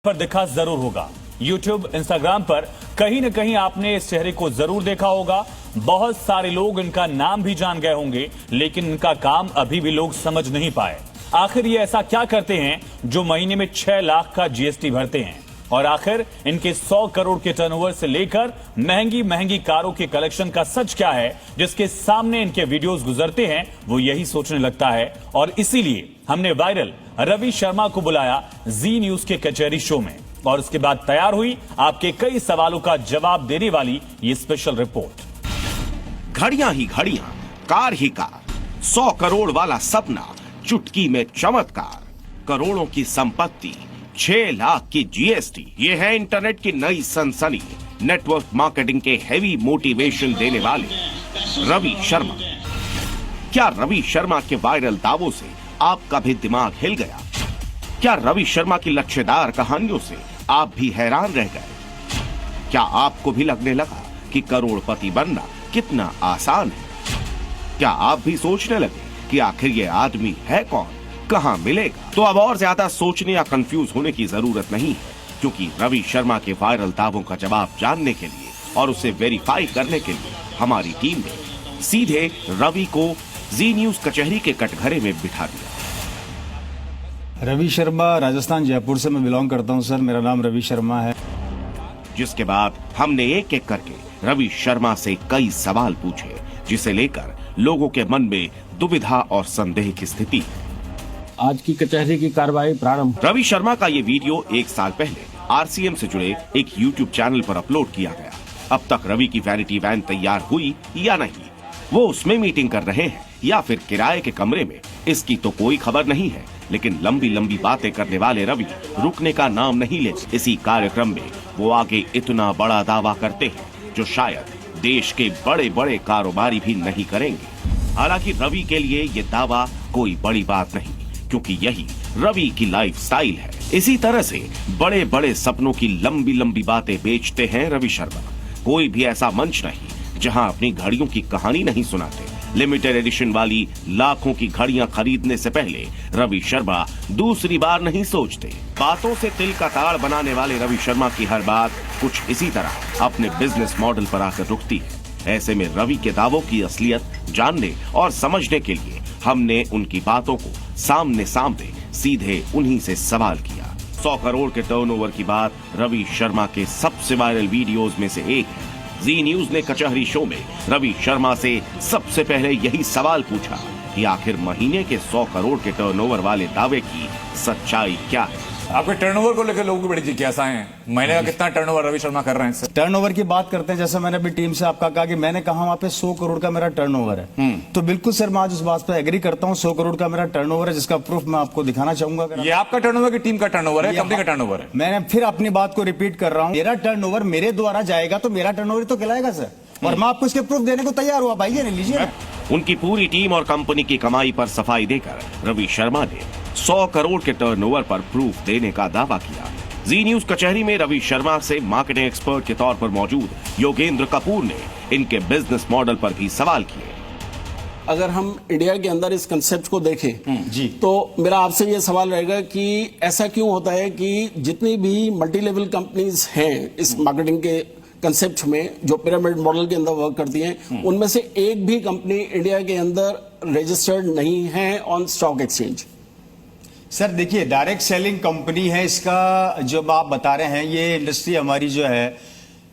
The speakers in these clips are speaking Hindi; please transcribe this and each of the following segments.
पर दिखा जरूर होगा। यूट्यूब, इंस्टाग्राम पर कहीं न कहीं आपने इस चेहरे को जरूर देखा होगा। बहुत सारे लोग इनका नाम भी जान गए होंगे, लेकिन इनका काम अभी भी लोग समझ नहीं पाए। आखिर ये ऐसा क्या करते हैं जो महीने में 6 लाख का जीएसटी भरते हैं? और आखिर इनके 100 करोड़ के टर्नओवर से लेकर महंगी महंगी कारों के कलेक्शन का सच क्या है, जिसके सामने इनके वीडियोस गुजरते हैं, वो यही सोचने लगता है। और इसीलिए हमने वायरल रवि शर्मा को बुलाया जी न्यूज के कचहरी शो में, और उसके बाद तैयार हुई आपके कई सवालों का जवाब देने वाली ये स्पेशल रिपोर्ट। घड़ियां ही घड़ियां, कार ही कार, 100 करोड़ वाला सपना, चुटकी में चमत्कार, करोड़ों की संपत्ति, 6 लाख की जीएसटी। ये है इंटरनेट की नई सनसनी, नेटवर्क मार्केटिंग के हेवी मोटिवेशन देने वाले रवि शर्मा। क्या रवि शर्मा के वायरल दावों से आपका भी दिमाग हिल गया? क्या रवि शर्मा की लच्छेदार कहानियों से आप भी हैरान रह गए? क्या आपको भी लगने लगा कि करोड़पति बनना कितना आसान है? क्या आप भी सोचने लगे कि आखिर ये आदमी है कौन, कहां मिलेगा? तो अब और ज्यादा सोचने या कंफ्यूज होने की जरूरत नहीं है, क्योंकि रवि शर्मा के वायरल दावों का जवाब जानने के लिए और उसे वेरीफाई करने के लिए हमारी टीम ने सीधे रवि को जी न्यूज कचहरी के कटघरे में बिठा दिया। रवि शर्मा, राजस्थान जयपुर से मैं बिलोंग करता हूं सर। मेरा नाम रवि शर्मा है। जिसके बाद हमने एक एक करके रवि शर्मा से कई सवाल पूछे, जिसे लेकर लोगों के मन में दुविधा और संदेह की स्थिति। आज की कचहरी की कार्रवाई प्रारंभ। रवि शर्मा का ये वीडियो 1 साल पहले आरसीएम से जुड़े एक यूट्यूब चैनल पर अपलोड किया गया। अब तक रवि की वैनिटी वैन तैयार हुई या नहीं, वो उसमें मीटिंग कर रहे हैं या फिर किराए के कमरे में, इसकी तो कोई खबर नहीं है। लेकिन लंबी लंबी बातें करने वाले रवि रुकने का नाम नहीं लेते। इसी कार्यक्रम में वो आगे इतना बड़ा दावा करते हैं जो शायद देश के बड़े बड़े कारोबारी भी नहीं करेंगे। हालांकि रवि के लिए ये दावा कोई बड़ी बात नहीं, क्योंकि यही रवि की लाइफस्टाइल है। इसी तरह से बड़े बड़े सपनों की लंबी लंबी बातें बेचते हैं रवि शर्मा। कोई भी ऐसा मंच नहीं जहां अपनी घड़ियों की कहानी नहीं सुनाते। लिमिटेड एडिशन वाली लाखों की घड़ियां खरीदने से पहले रवि शर्मा दूसरी बार नहीं सोचते। बातों से तिल का ताड़ बनाने वाले रवि शर्मा की हर बात कुछ इसी तरह अपने बिजनेस मॉडल पर आकर रुकती है। ऐसे में रवि के दावों की असलियत जानने और समझने के लिए हमने उनकी बातों को सामने सामने सीधे उन्हीं से सवाल किया। 100 करोड़ के टर्नओवर की बात रवि शर्मा के सबसे वायरल वीडियोस में से एक है। जी न्यूज ने कचहरी शो में रवि शर्मा से सबसे पहले यही सवाल पूछा कि आखिर महीने के 100 करोड़ के टर्नओवर वाले दावे की सच्चाई क्या है। आपके टर्नओवर को लेकर लोगों की बड़ी जिज्ञासा है। महीने का कितना टर्नओवर रवि शर्मा कर रहे हैं सर? टर्नओवर की बात करते हैं, जैसे मैंने अभी टीम से आपका कहा कि मैंने कहा वहां पे 100 करोड़ का मेरा टर्नओवर है, तो बिल्कुल सर मैं आज उस बात पर एग्री करता हूं। 100 करोड़ का मेरा टर्नओवर है, जिसका प्रूफ मैं आपको दिखाना चाहूंगा। ये आपका टर्नओवर की टीम का टर्नओवर है, कंपनी का टर्नओवर है? मैंने फिर अपनी बात को रिपीट कर रहा हूँ, मेरा टर्नओवर मेरे द्वारा जाएगा तो मेरा टर्नओवर तो कहलाएगा सर, और मैं आपको इसके प्रूफ देने को तैयार हुआ। भाई ये लीजिए। उनकी पूरी टीम और कंपनी की कमाई पर सफाई देकर रवि शर्मा ने 100 करोड़ के टर्नओवर पर प्रूफ देने का दावा किया। जी न्यूज कचहरी में रवि शर्मा से मार्केटिंग एक्सपर्ट के तौर पर मौजूद योगेंद्र कपूर ने इनके बिजनेस मॉडल पर भी सवाल किए। अगर हम इंडिया के अंदर इस कंसेप्ट को देखें जी, तो मेरा आपसे ये सवाल रहेगा कि ऐसा क्यों होता है कि जितनी भी मल्टी लेवल कंपनीज हैं इस मार्केटिंग के कंसेप्ट में, जो पिरामिड मॉडल के अंदर वर्क करती हैं, उनमें से एक भी कंपनी इंडिया के अंदर रजिस्टर्ड नहीं है ऑन स्टॉक एक्सचेंज। सर देखिए, डायरेक्ट सेलिंग कंपनी है, इसका जो आप बता रहे हैं ये इंडस्ट्री हमारी जो है,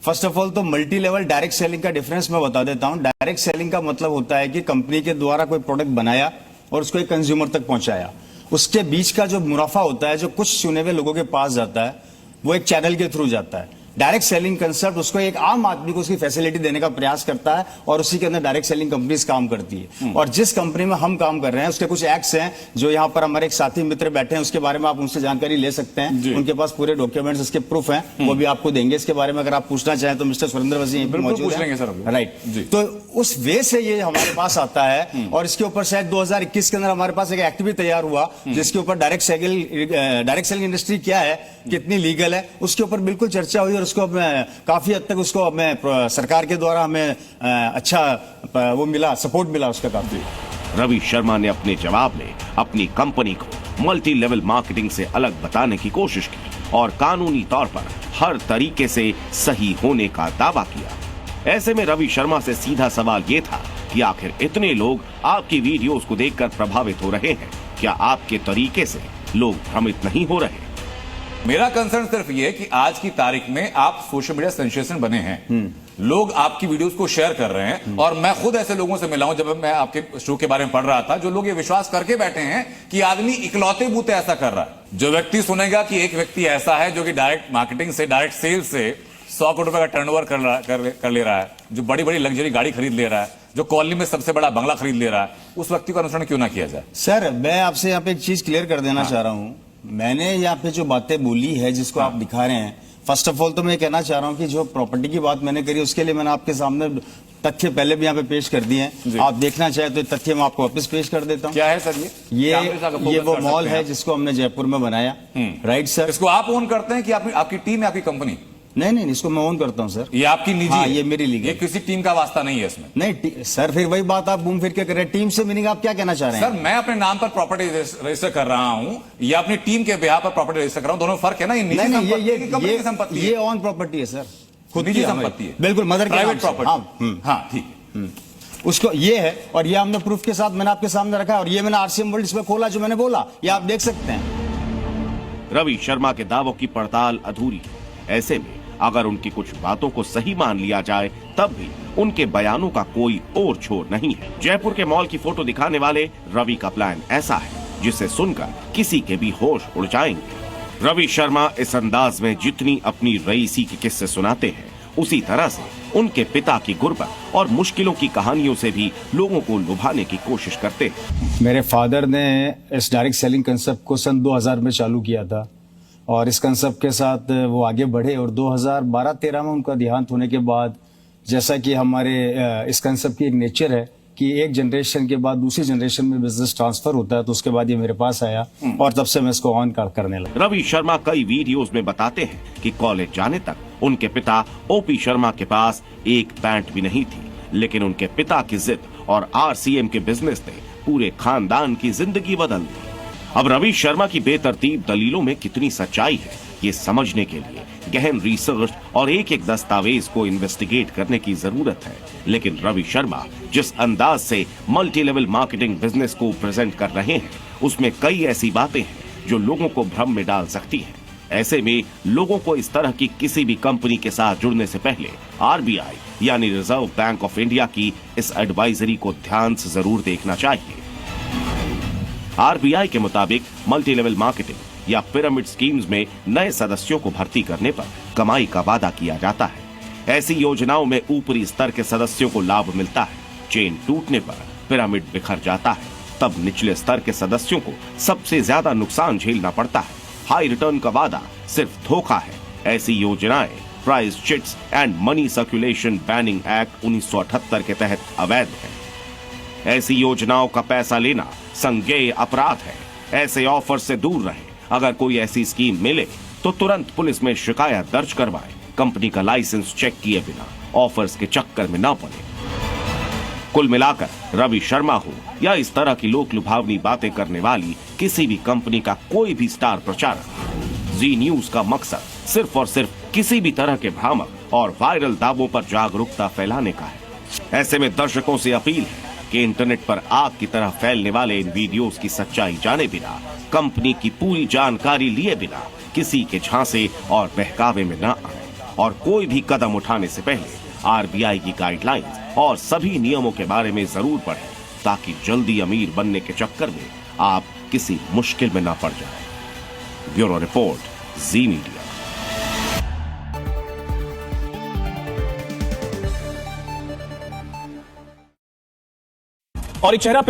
फर्स्ट ऑफ ऑल तो मल्टी लेवल डायरेक्ट सेलिंग का डिफरेंस मैं बता देता हूं। डायरेक्ट सेलिंग का मतलब होता है कि कंपनी के द्वारा कोई प्रोडक्ट बनाया और उसको एक कंज्यूमर तक पहुंचाया, उसके बीच का जो मुनाफा होता है, जो कुछ चुने हुए लोगों के पास जाता है, वो एक चैनल के थ्रू जाता है। डायरेक्ट सेलिंग कंसेप्ट उसको एक आम आदमी को उसकी फैसिलिटी देने का प्रयास करता है, और उसी के अंदर डायरेक्ट सेलिंग कंपनीज काम करती है। और जिस कंपनी में हम काम कर रहे हैं उसके कुछ एक्ट्स हैं, जो यहाँ पर हमारे एक साथी मित्र बैठे हैं, उसके बारे में आप उनसे जानकारी ले सकते हैं। उनके पास पूरे डॉक्यूमेंट्स, उसके प्रूफ हैं, वो भी आपको देंगे। इसके बारे में अगर आप पूछना चाहें तो मिस्टर सुरेंद्र वसी यहीं पर मौजूद हैं, राइट। तो उस वे से ये हमारे पास आता है, और इसके ऊपर शायद 2021 के अंदर हमारे पास एक एक्ट भी तैयार हुआ जिसके ऊपर डायरेक्ट सेलिंग इंडस्ट्री क्या है, कितनी लीगल है, उसके ऊपर बिल्कुल चर्चा हुई, और उसको काफी हद तक उसको हमें सरकार के द्वारा हमें अच्छा वो मिला, सपोर्ट मिला उसका काफी। रवि शर्मा ने अपने जवाब में अपनी कंपनी को मल्टी लेवल मार्केटिंग से अलग बताने की कोशिश की और कानूनी तौर पर हर तरीके से सही होने का दावा किया। ऐसे में रवि शर्मा से सीधा सवाल ये था कि आखिर इतने लोग आपकी वीडियोस को देखकर प्रभावित हो रहे हैं, क्या आपके तरीके से लोग भ्रमित नहीं हो रहे? मेरा कंसर्न सिर्फ ये है कि आज की तारीख में आप सोशल मीडिया सेंसेशन बने हैं, लोग आपकी वीडियोस को शेयर कर रहे हैं, और मैं खुद ऐसे लोगों से मिला हूं जब मैं आपके शो के बारे में पढ़ रहा था, जो लोग ये विश्वास करके बैठे हैं कि आदमी इकलौते बूते ऐसा कर रहा है। जो व्यक्ति सुनेगा कि एक व्यक्ति ऐसा है जो कि डायरेक्ट मार्केटिंग से, डायरेक्ट सेल से 100 करोड़ रुपए का टर्नओवर कर ले रहा है, जो बड़ी बड़ी लग्जरी गाड़ी खरीद ले रहा है, जो कॉलोनी में सबसे बड़ा बंगला खरीद ले रहा है, उस व्यक्ति का अनुसरण क्यों ना किया जाए? सर मैं आपसे यहाँ पे एक चीज क्लियर कर देना चाह रहा हूँ। मैंने यहाँ पे जो बातें बोली है जिसको आप दिखा रहे हैं, फर्स्ट ऑफ ऑल तो मैं कहना चाह रहा हूँ कि जो प्रॉपर्टी की बात मैंने करी उसके लिए मैंने आपके सामने तथ्य पहले भी यहाँ पे पेश कर दिए हैं। आप देखना चाहे तो तथ्य मैं आपको वापस पेश कर देता हूँ। क्या है सर ये वो मॉल है जिसको हमने जयपुर में बनाया, राइट सर। इसको आप ओन करते हैं कि आपकी टीम है, आपकी कंपनी? नहीं, इसको मैं ओन करता हूँ सर। ये आपकी निजी हाँ, है? ये मेरी लीगल। ये किसी टीम का वास्ता नहीं है इसमें? नहीं सर, फिर वही बात आप घूम फिर के कर रहे हैं। टीम से मीनिंग आप क्या कहना चाह रहे हैं? सर मैं अपने नाम पर प्रॉपर्टी रजिस्टर कर रहा हूं या अपनी टीम के बिहार पर प्रॉपर्टी रजिस्टर कर रहा हूं, दोनों फर्क है ना? ये निजी संपत्ति है कि कंपनी की संपत्ति है? ये ऑन प्रॉपर्टी है सर, खुद निजी की संपत्ति है, बिल्कुल, मदर प्राइवेट प्रॉपर्टी। हाँ ठीक है, उसको ये है, और ये हमने प्रूफ के साथ मैंने आपके सामने रखा है, और ये मैंने आरसीएम वर्ल्ड इसमें खोला जो मैंने बोला, ये आप देख सकते हैं। रवि शर्मा के दावों की पड़ताल अधूरी है। ऐसे में अगर उनकी कुछ बातों को सही मान लिया जाए तब भी उनके बयानों का कोई और छोर नहीं है। जयपुर के मॉल की फोटो दिखाने वाले रवि का प्लान ऐसा है जिसे सुनकर किसी के भी होश उड़ जाएंगे। रवि शर्मा इस अंदाज में जितनी अपनी रईसी के किस्से सुनाते हैं, उसी तरह से उनके पिता की गुर्बत और मुश्किलों की कहानियों से भी लोगों को लुभाने की कोशिश करते हैं। मेरे फादर ने इस डायरेक्ट सेलिंग कंसेप्ट को सन 2000 में चालू किया था, और इस कंसेप्ट के साथ वो आगे बढ़े, और 2012-13 में उनका देहांत होने के बाद, जैसा कि हमारे इस कंसेप्ट की एक नेचर है कि एक जनरेशन के बाद दूसरी जनरेशन में बिजनेस ट्रांसफर होता है, तो उसके बाद ये मेरे पास आया और तब से मैं इसको ऑन करने लगा। रवि शर्मा कई वीडियोस में बताते हैं कि कॉलेज जाने तक उनके पिता ओपी शर्मा के पास एक पैंट भी नहीं थी, लेकिन उनके पिता की जिद और आरसीएम के बिजनेस ने पूरे खानदान की जिंदगी बदल दी। अब रवि शर्मा की बेतरतीब दलीलों में कितनी सच्चाई है, ये समझने के लिए गहन रिसर्च और एक एक दस्तावेज को इन्वेस्टिगेट करने की जरूरत है। लेकिन रवि शर्मा जिस अंदाज से मल्टी लेवल मार्केटिंग बिजनेस को प्रेजेंट कर रहे हैं, उसमें कई ऐसी बातें हैं जो लोगों को भ्रम में डाल सकती हैं। ऐसे में लोगों को इस तरह की किसी भी कंपनी के साथ जुड़ने से पहले आरबीआई यानी रिजर्व बैंक ऑफ इंडिया की इस एडवाइजरी को ध्यान से जरूर देखना चाहिए। आरबीआई के मुताबिक मल्टी लेवल मार्केटिंग या पिरामिड स्कीम्स में नए सदस्यों को भर्ती करने पर कमाई का वादा किया जाता है। ऐसी योजनाओं में ऊपरी स्तर के सदस्यों को लाभ मिलता है, चेन टूटने पर पिरामिड बिखर जाता है, तब निचले स्तर के सदस्यों को सबसे ज्यादा नुकसान झेलना पड़ता है। हाई रिटर्न का वादा सिर्फ धोखा है। ऐसी योजनाएं price chits and money circulation banning act 1978 के तहत अवैध है। ऐसी योजनाओं का पैसा लेना संज्ञेय अपराध है। ऐसे ऑफर से दूर रहें। अगर कोई ऐसी स्कीम मिले तो तुरंत पुलिस में शिकायत दर्ज करवाएं। कंपनी का लाइसेंस चेक किए बिना ऑफर्स के चक्कर में न पड़े। कुल मिलाकर रवि शर्मा हो या इस तरह की लोक लुभावनी बातें करने वाली किसी भी कंपनी का कोई भी स्टार प्रचारक, जी न्यूज का मकसद सिर्फ और सिर्फ किसी भी तरह के भ्रामक और वायरल दावों पर जागरूकता फैलाने का है। ऐसे में दर्शकों से अपील है कि इंटरनेट पर आग की तरह फैलने वाले इन वीडियोस की सच्चाई जाने बिना, कंपनी की पूरी जानकारी लिए बिना किसी के झांसे और बहकावे में न आए, और कोई भी कदम उठाने से पहले आरबीआई की गाइडलाइंस और सभी नियमों के बारे में जरूर पढ़ें, ताकि जल्दी अमीर बनने के चक्कर में आप किसी मुश्किल में न पड़ जाएं। ब्यूरो रिपोर्ट, जी मीडिया। और एक चेहरा पिछले